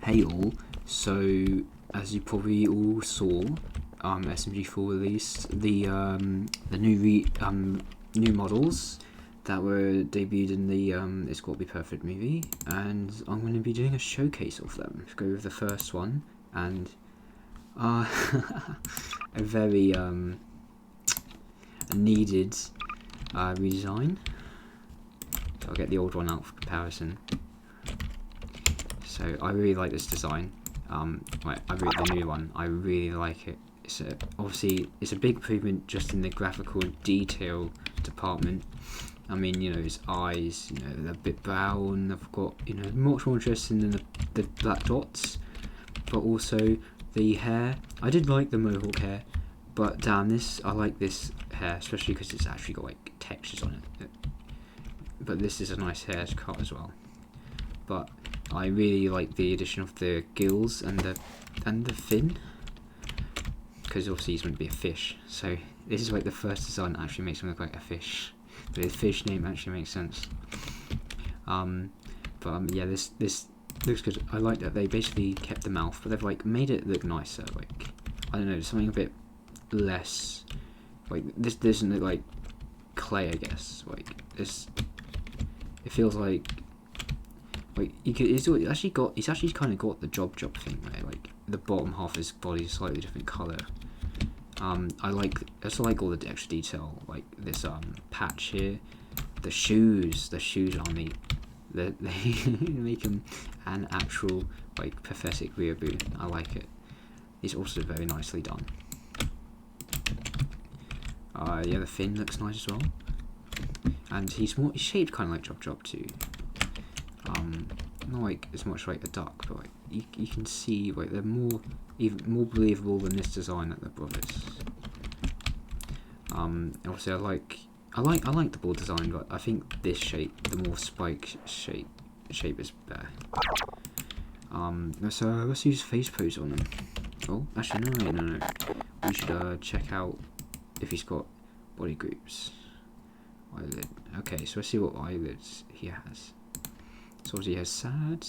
Hey all, so as you probably all saw, SMG4 released the new models that were debuted in the It's Got to Be Perfect movie, and I'm going to be doing a showcase of them. Let's go with the first one, and a very needed redesign. So I'll get the old one out for comparison. So I really like this design. The new one. I really like it. Obviously it's a big improvement just in the graphical detail department. I mean, his eyes, they're a bit brown. They've got, much more interesting than the black dots. But also the hair. I did like the mohawk hair, but damn, I like this hair, especially because it's actually got like textures on it. But this is a nice hair to cut as well. But I really like the addition of the gills and the fin, because obviously he's meant to be a fish. So this is like the first design that actually makes him look like a fish. The fish name actually makes sense. Yeah, this looks good. I like that they basically kept the mouth, but they've like made it look nicer. Like, I don't know, something a bit less. Like this doesn't look like clay, I guess. Like this, it feels like. Like he's actually kind of got the job thing, where like the bottom half of his body is slightly different color. I also like all the extra detail, like this patch here, the shoes on me. They make him an actual like pathetic weeaboo. I like it. It's also very nicely done. Yeah, the fin looks nice as well, and he's shaped kind of like Job too. Not like as much like a duck, but like you can see like they're even more believable than this design at the brothers. Obviously I like the ball design, but I think this shape, the more spike shape is better. So let's use face pose on him. Oh, actually no. We should check out if he's got body groups. Eyelid. Okay, so let's see what eyelids he has. So he has sad.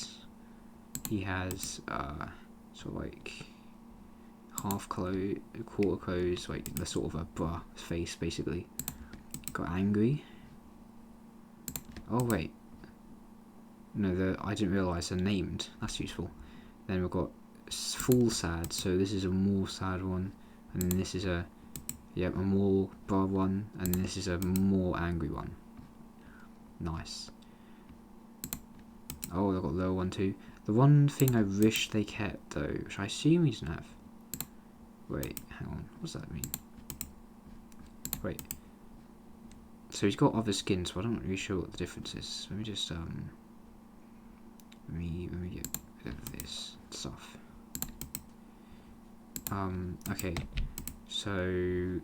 He has sort of like half closed, quarter closed, like the sort of a bra face basically. Got angry. Oh wait, no, I didn't realise they're named. That's useful. Then we've got full sad. So this is a more sad one, and then this is a more bra one, and then this is a more angry one. Nice. Oh, they've got lower one too. The one thing I wish they kept though, which I assume he doesn't have. Wait, hang on. What does that mean? Wait. So he's got other skins, so I'm not really sure what the difference is. Let me just let me get rid of this stuff. Okay. So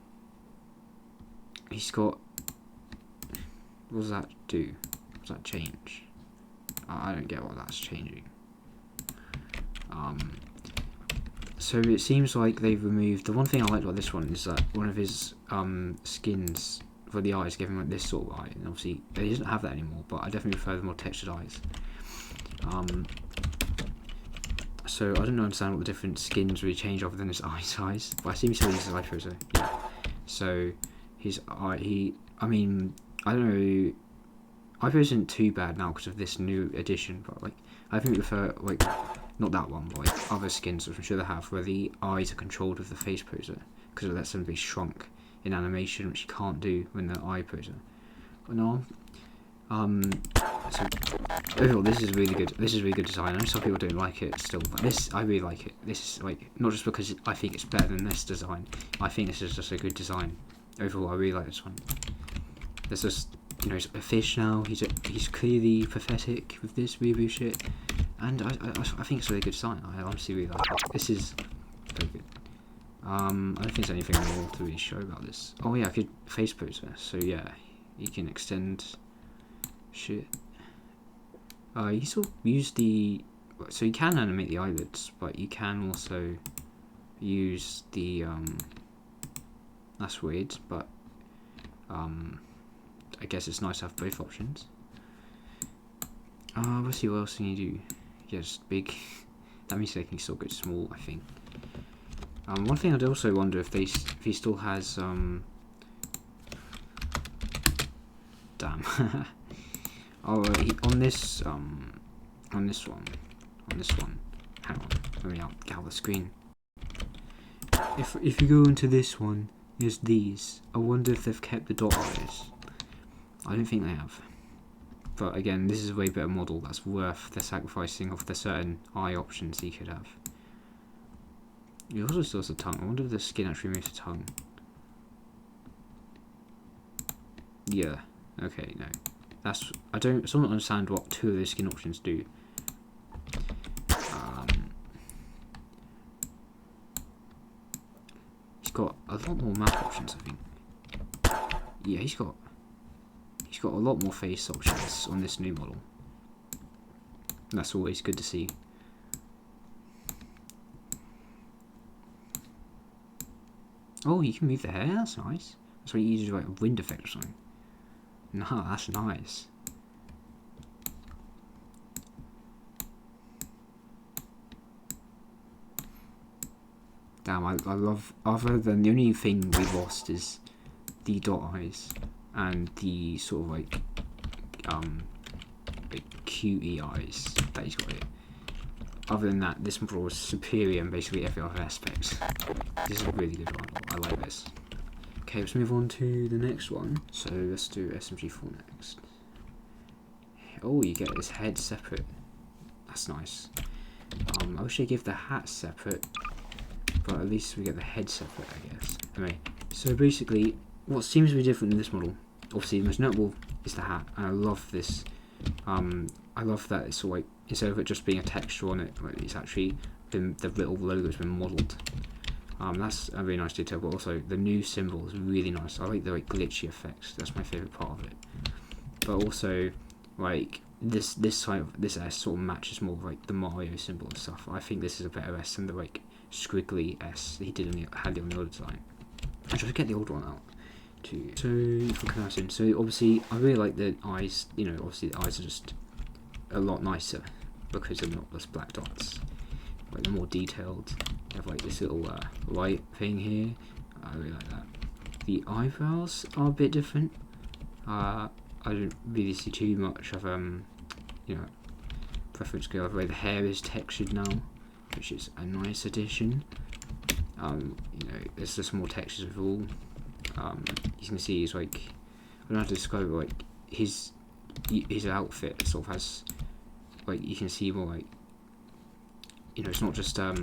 he's got. What does that do? What does that change? I don't get what that's changing. So it seems like they've removed. The one thing I like about this one is that one of his skins for the eyes gave him like this sort of eye, and obviously he doesn't have that anymore. But I definitely prefer the more textured eyes. So I don't understand what the different skins really change other than his eye size. But I assume he still uses eye photo. Yeah. So his eye. I mean, I don't know. iPhone isn't too bad now because of this new edition, but like I think we prefer like not that one, but like other skins which I'm sure they have, where the eyes are controlled with the face poser, because it lets them be shrunk in animation, which you can't do when they're eye poser. But no, so overall this is really good. This is really good design. I know some people don't like it still, but I really like it. This is like not just because I think it's better than this design. I think this is just a good design. Overall, I really like this one. There's just. He's a fish now. He's clearly pathetic with this reboot shit, and I think it's a really good design. I honestly really like it. This is very good. I don't think there's anything more to really show about this. Oh yeah, I could face pose there. So yeah, you can extend shit. You sort of use so you can animate the eyelids, but you can also use the that's weird, but I guess it's nice to have both options. Let's see what else can you do. Yes, big That means they can still go small, I think. One thing I'd also wonder if he still has damn. Oh, on this one. Hang on, let me get out the screen. If you go into this one, there's these. I wonder if they've kept the dot eyes. I don't think they have. But again, this is a way better model that's worth the sacrificing of the certain eye options he could have. He also still has a tongue. I wonder if the skin actually moves the tongue. Yeah. Okay, no. I still don't understand what two of those skin options do. He's got a lot more map options, I think. Yeah, he's got a lot more face options on this new model. That's always good to see. Oh, you can move the hair. That's nice. That's what you use, like a wind effect or something. No, that's nice. Damn, I love. Other than the only thing we lost is the dot eyes and the sort of like cutie eyes that he's got here. Other than that, this model is superior in basically every other aspect. This is a really good one. I like this. Okay, let's move on to the next one. So let's do SMG4 next. Oh, you get his head separate. That's nice. I wish they give the hat separate, but at least we get the head separate, I guess. Anyway, so basically, what seems to be different in this model, obviously the most notable is the hat, and I love this. I love that it's like, instead of it just being a texture on it, like it's actually been, the little logo's been modelled. That's a really nice detail, but also the new symbol is really nice. I like the like glitchy effects. That's my favourite part of it. But also, like this side of this S sort of matches more of, like the Mario symbol and stuff. I think this is a better S than the like squiggly S that he did had on the old design. I should get the old one out too. So for comparison, so obviously I really like the eyes. You know, obviously the eyes are just a lot nicer because they're not just black dots. Like they're more detailed. They have like this little light thing here. I really like that. The eyebrows are a bit different. I don't really see too much of you know, preference go the way the hair is textured now, which is a nice addition. You know, there's just more textures of all. You can see he's like, I don't know how to describe it, like his outfit sort of has, like you can see more like, you know, it's not just not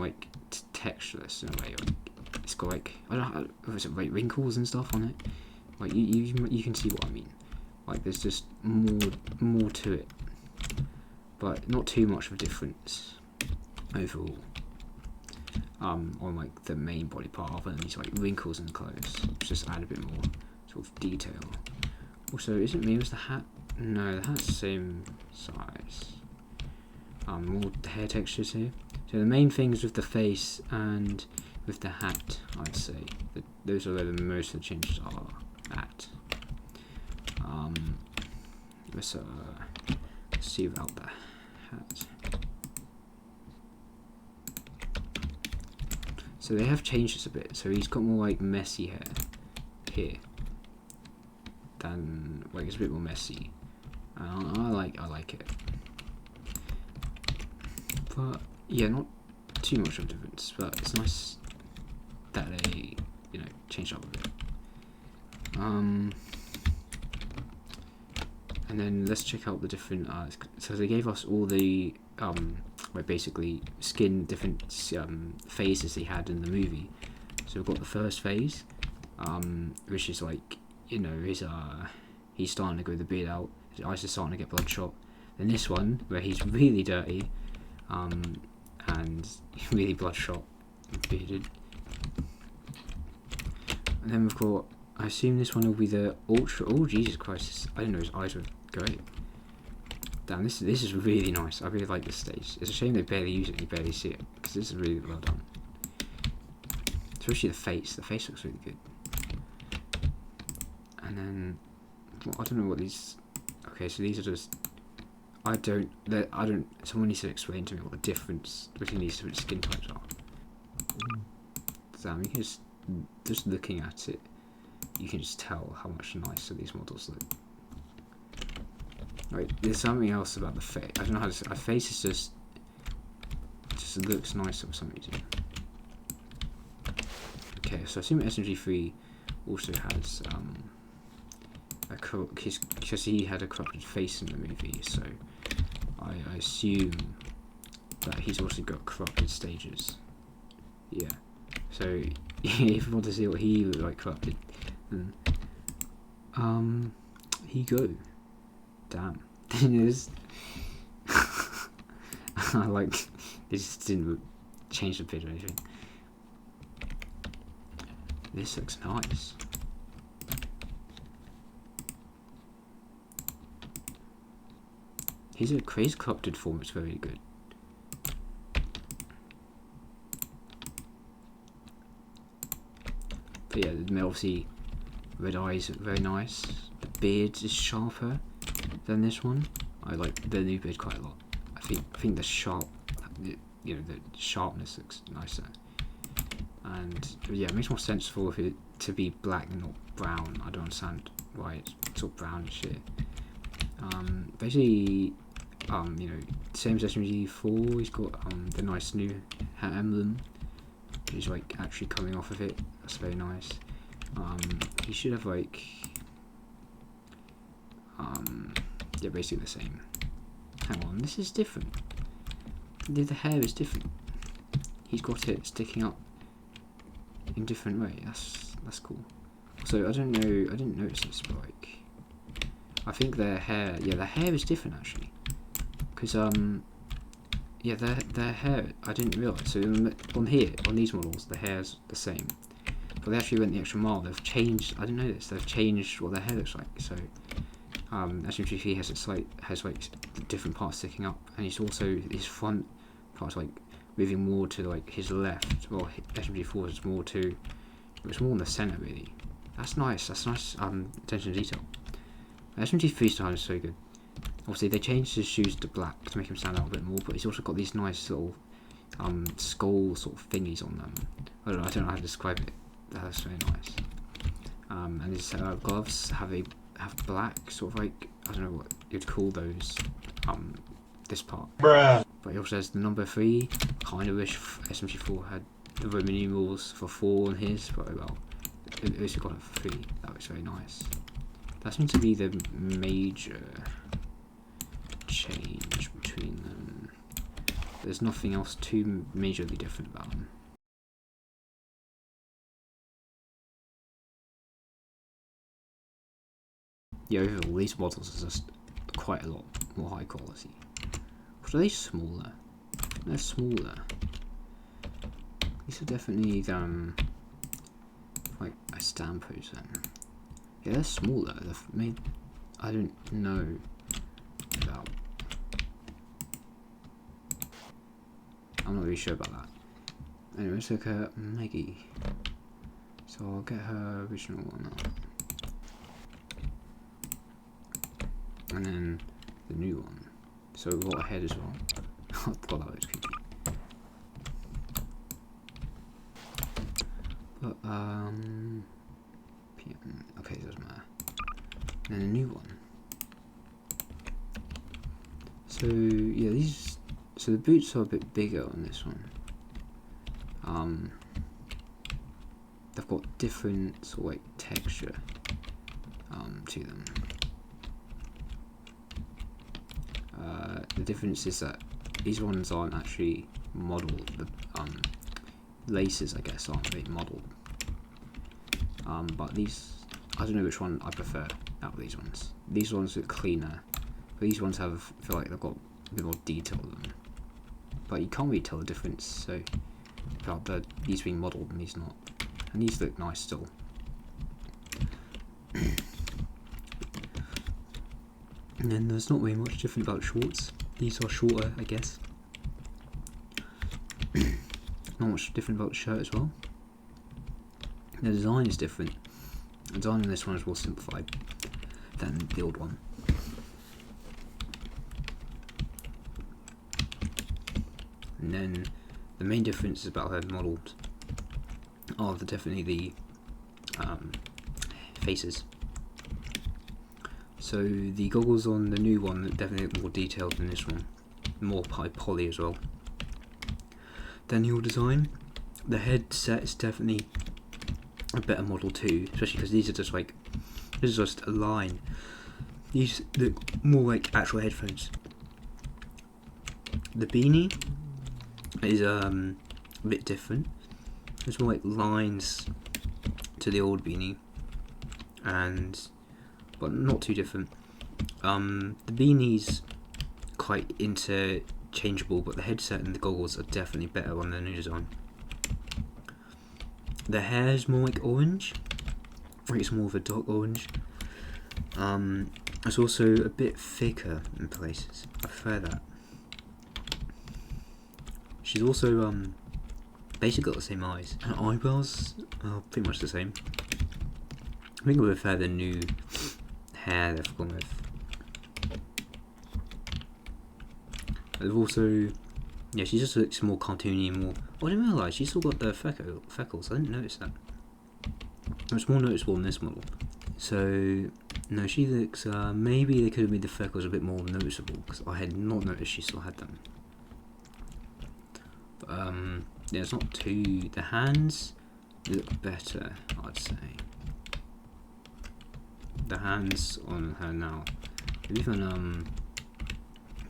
like textureless in a way. Like, it's got like, I don't know, was it like wrinkles and stuff on it? Like you can see what I mean. Like there's just more to it, but not too much of a difference overall. On like the main body part, other than these like wrinkles in the clothes, just add a bit more sort of detail. Also, is it me? Was the hat? No, the hat's the same size. More hair textures here. So the main things with the face and with the hat, I'd say that those are where the most of the changes are at. Let's see about the hat. So they have changed this a bit. So he's got more like messy hair here. Than like it's a bit more messy. And I like it. But yeah, not too much of a difference. But it's nice that they, you know, changed up a bit. And then let's check out the different. So they gave us all the like basically different phases he had in the movie. So we've got the first phase, which is like, you know, he's starting to grow the beard out. His eyes are starting to get bloodshot. Then this one where he's really dirty, and really bloodshot and bearded. And then we've got, I assume this one will be the ultra. Oh Jesus Christ! I didn't know his eyes were great. Damn, this is really nice. I really like this stage. It's a shame they barely use it and you barely see it, because this is really well done. Especially the face. The face looks really good. And then, well, I don't know what these. Okay, so these are just. I don't. Someone needs to explain to me what the difference between these different skin types are. Damn, you can just looking at it, you can just tell how much nicer these models look. Right, there's something else about the face. I don't know how to say. A face is just looks nicer for some reason. Okay, so I assume SMG4 also has because he had a corrupted face in the movie, so I assume that he's also got corrupted stages. Yeah. So if you want to see what he looked like corrupted, then he go. Damn. This I like it just didn't change the bit or anything. This looks nice. His corrupted form is very good. But yeah, obviously red eyes are very nice. The beard is sharper than this one. I like the new beard quite a lot. I think the sharpness looks nicer. And yeah, it makes more sense for it to be black and not brown. I don't understand why it's sort of brownish here. Basically, same as SMG4, he's got the nice new hat emblem. He's like actually coming off of it. That's very nice. He should have like yeah, basically the same. Hang on, this is different. The hair is different. He's got it sticking up in different way. That's cool. So I don't know. I didn't notice this, but like, I think their hair. Yeah, their hair is different actually. Because yeah, their hair. I didn't realise. So on these models, the hair's the same. But they actually went the extra mile. They've changed. I didn't know this. They've changed what their hair looks like. So SMG4 has like different parts sticking up, and he's also his front parts like moving more to like his left. Well, SMG4 is more to. It's more in the centre really. That's nice. That's nice. Attention to detail. SMG3 style is so good. Obviously, they changed his shoes to black to make him stand out a bit more, but he's also got these nice little skull sort of thingies on them. I don't know how to describe it. That's very nice. And his gloves have black sort of like, I don't know what you'd call those. This part. Bruh. But he also has the number 3. Kind of wish SMG4 had the Roman numerals for 4 on his, but well, at least we got it for 3. That was very nice. That seems to be the major change between them. There's nothing else too majorly different about them. Yeah, overall, these models are just quite a lot more high quality. But are they smaller? They're smaller. These are definitely like a stand pose then. Yeah, they're smaller. They've made. I don't know about. I'm not really sure about that. Anyway, let's look at Meggy. So I'll get her original one up. And then the new one. So we've got a head as well. I thought that was creepy. But okay, it doesn't matter. And then a new one. So yeah, these. So the boots are a bit bigger on this one. They've got different sort of like texture to them. The difference is that these ones aren't actually modelled. The laces, I guess, aren't really modelled. But these, I don't know which one I prefer out of these ones. These ones look cleaner, but these ones feel like they've got a bit more detail to them. But you can't really tell the difference. So about these being modelled and these not, and these look nice still. And then there's not really much different about shorts. These are shorter, I guess. Not much different about the shirt as well. The design is different. The design on this one is more simplified than the old one. And then the main difference about her models are definitely the faces. So the goggles on the new one are definitely more detailed than this one, more high poly as well. Then your design, the headset is definitely a better model too, especially because these are just like, this is just a line. These look more like actual headphones. The beanie is a bit different. There's more like lines to the old beanie, but not too different. The beanie's quite interchangeable, but the headset and the goggles are definitely better on the new design. The hair's more like orange. I think it's more of a dark orange. It's also a bit thicker in places. I prefer that. She's also basically got the same eyes. Her eyebrows are pretty much the same. I think I prefer the new hair they've gone with. They've also, yeah, she just looks more cartoony, more. Oh, I didn't realise she's still got the freckles. I didn't notice that. It's more noticeable in this model. So no, she looks. Maybe they could have made the freckles a bit more noticeable because I had not noticed she still had them. But yeah, it's not too. The hands look better, I'd say. The hands on her now. Maybe even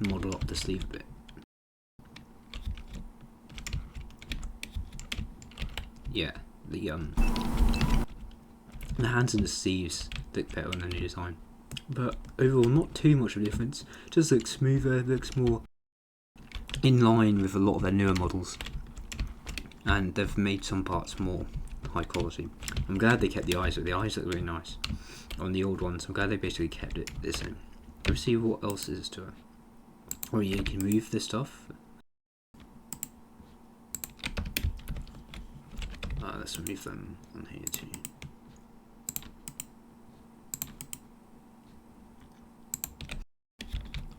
model up the sleeve a bit. Yeah, the hands and the sleeves look better on the new design. But overall, not too much of a difference. Just looks smoother, looks more in line with a lot of their newer models. And they've made some parts more high quality. I'm glad they kept the eyes, the eyes look really nice on the old ones. I'm glad they basically kept it the same. Let's see what else is to it. Oh yeah, you can move this stuff. Let's move them on here too.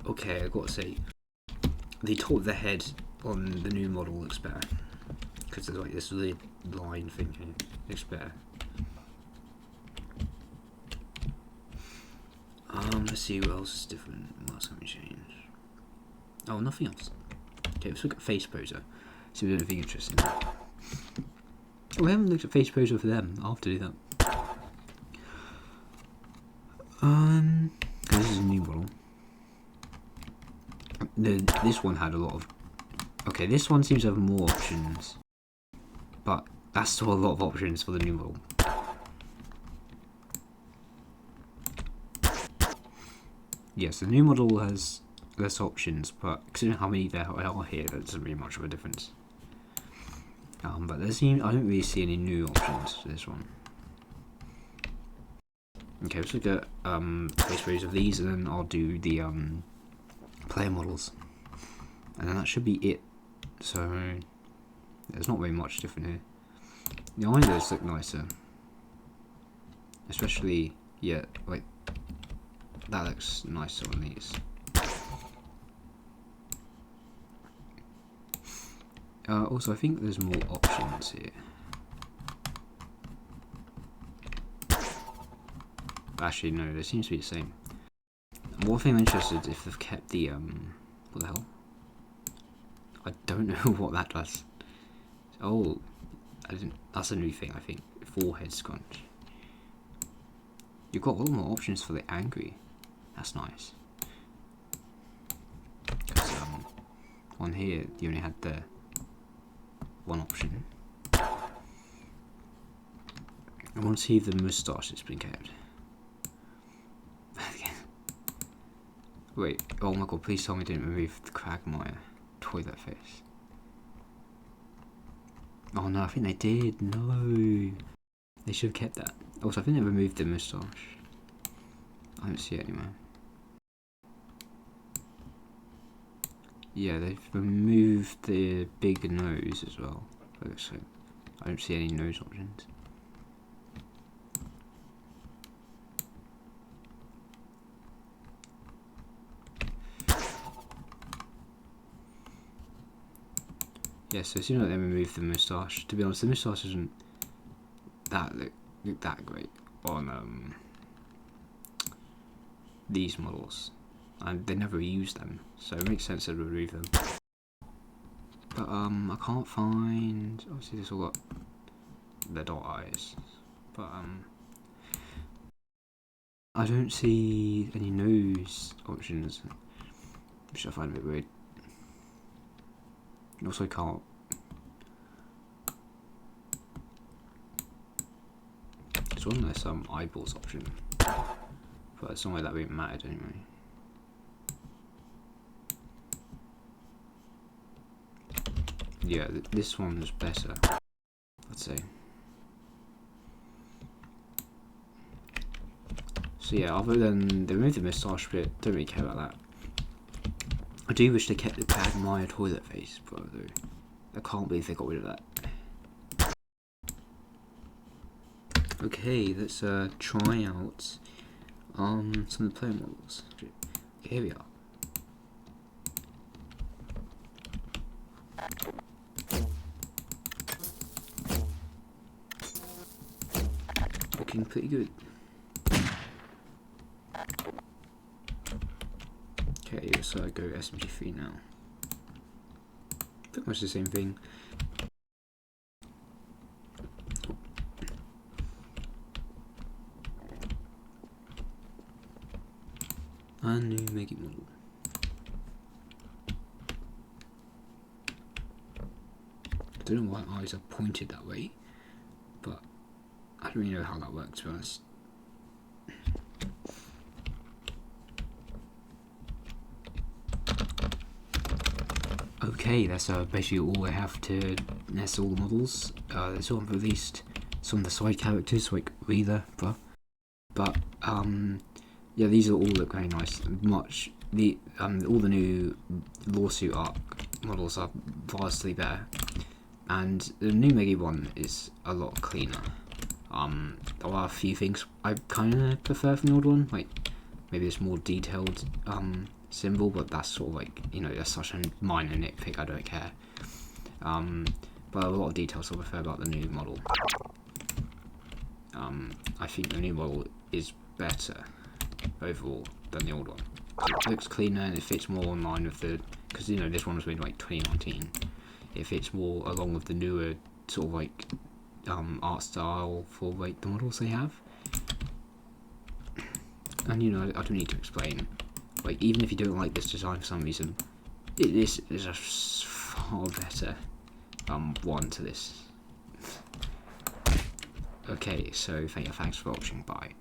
Okay, I gotta say, the top of the head on the new model looks better because there's like this lid line thing here. Looks better. Let's see what else is different. What else can we change? Oh, nothing else. Okay, let's look at face poser. See if there's anything interesting. Oh, we haven't looked at face poser for them. I'll have to do that. This is a new model. This one had a lot of. Okay, this one seems to have more options, but that's still a lot of options for the new model. Yes, the new model has less options, but considering how many there are here, that doesn't really much of a difference. But I don't really see any new options for this one. Okay, let's look at face values of these, and then I'll do the player models, and then that should be it. So there's not very much different here. The eyelids look nicer, especially like that looks nicer on these. Also, I think there's more options here. Actually, no, they seem to be the same. One thing I'm interested if they've kept the what the hell? I don't know what that does. Oh, that's a new thing, I think. Forehead scrunch. You've got a lot more options for the angry. That's nice. Because on here you only had the one option. I want to see if the moustache has been kept. Wait, oh my god, please tell me I didn't remove the Quagmire toilet face. Oh no, I think they did. No. They should have kept that. Also, I think they removed the moustache. I don't see it anywhere. Yeah, they've removed the big nose as well. So I don't see any nose options. Yeah, so it seems like they removed the moustache. To be honest, the moustache isn't that look that great on these models, and they never use them, so it makes sense to remove them. But I can't find. Obviously, this all got the dot eyes, but I don't see any nose options, which I find a bit weird. Also, can't. There's one there's some eyeballs option, but it's not like that really mattered anyway. Yeah, this one was better, I'd say. So yeah, other than they removed the moustache bit, don't really care about that. I do wish they kept the Bad Maya toilet face, but I can't believe they got rid of that. Okay, let's try out some of the player models. Okay, here we are. Looking pretty good. Okay, let's go SMG4 now. Pretty much the same thing. A new Meggy model. I don't know why eyes are pointed that way, but I don't really know how that works, to be honest. Okay, that's basically all I have to nest all the models. They sort of released some of the side characters, like Reader, but yeah, these all look very nice. All the new lawsuit arc models are vastly better, and the new Meggy one is a lot cleaner. There are a few things I kind of prefer from the old one, like maybe it's more detailed symbol, but that's sort of like, you know, that's such a minor nitpick, I don't care. But a lot of details I prefer about the new model. I think the new model is better overall than the old one. It looks cleaner and it fits more in line with the, because you know this one was made like 2019. It fits more along with the newer sort of like art style for like the models they have. And you know, I don't need to explain. Like, even if you don't like this design for some reason, this is a far better one to this. Okay, so thanks for watching. Bye.